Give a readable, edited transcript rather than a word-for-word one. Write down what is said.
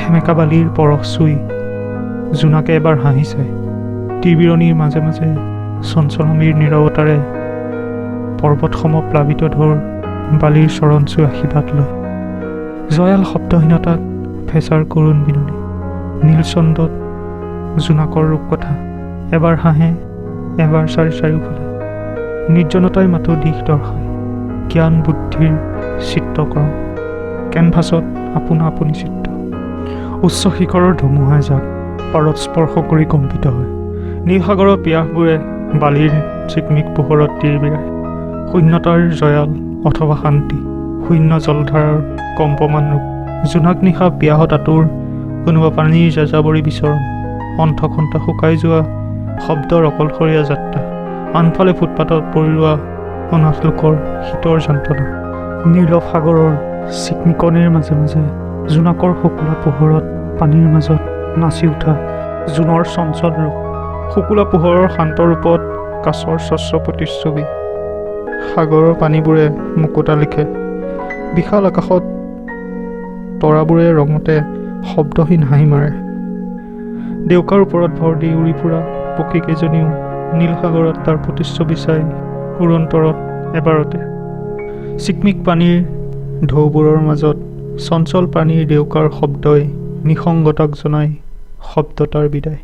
সেমেকা বালিৰ পৰশ চুই জোনাকে এবাৰ হাঁহি চায়। তীৰবিৰণিৰ মাজে মাজে চঞ্চলামীৰ নীৰৱতাৰে পৰ্বতসম প্লাবিত ঢৌৰ বালিৰ চৰণ চুই আশীৰ্বাদ লয়। জয়াল শব্দহীনতাত ফেঁচাৰ কৰুণ বিননি, নীলচন্দত জোনাকৰ ৰূপকথা এবাৰ হাঁহে, এবাৰ চাৰিওফালে। নিৰ্জনতাই মাথো দিশ দৰ্শায়, জ্ঞান বুদ্ধিৰ চিত্ৰকৰণ, কেনভাছত আপোনা আপুনি চিত্ৰ। উচ্চ শিখৰৰ ধুমুহাই যাক পাৰত স্পৰ্শ কৰি কম্পিত হয়। নীলসাগৰৰ পিয়াহবোৰে বালিৰ চিকমিক পোহৰত তিৰবিৰাই। শূন্যতাৰ জয়াল অথবা শান্তি, শূন্য জলধাৰাৰ কম্পমান ৰূপ। জোনাক নিশা পিয়াহত আঁতোৰ কোনোবা পানীৰ যাযাবৰী বিচৰণ, কণ্ঠকণ্ঠা শুকাই যোৱা শব্দৰ অকলশৰীয়া যাত্ৰা, আনফালে ফুটপাতত পৰি ৰোৱা অনাথ লোকৰ শীতৰ যন্ত্ৰণা। নীৰৱ সাগৰৰ চিকমিকনিৰ মাজে মাজে জোনাকৰ শুকুলা পোহৰত পানীৰ মাজত নাচি উঠা জোনৰ চঞ্চল ৰূপ। শুকুলা পোহৰৰ শান্ত ৰূপত কাছৰ স্বচ্ছ প্ৰতিচ্ছবি। সাগৰৰ পানীবোৰে মুকুতা লিখে, বিশাল আকাশত তৰাবোৰে ৰঙতে শব্দহীন হাঁহি মাৰে। ডেউকাৰ ওপৰত ভৰ দি উৰি ফুৰা পক্ষীকেইজনীও নীলসাগৰত তাৰ প্ৰতিচ্ছবি চাই উৰন্তৰত এবাৰতে। চিকমিক পানীৰ ঢৌবোৰৰ মাজত চঞ্চল পানীৰ ডেউকাৰ শব্দই নিসংগতাক জনাই শব্দতাৰ বিদায়।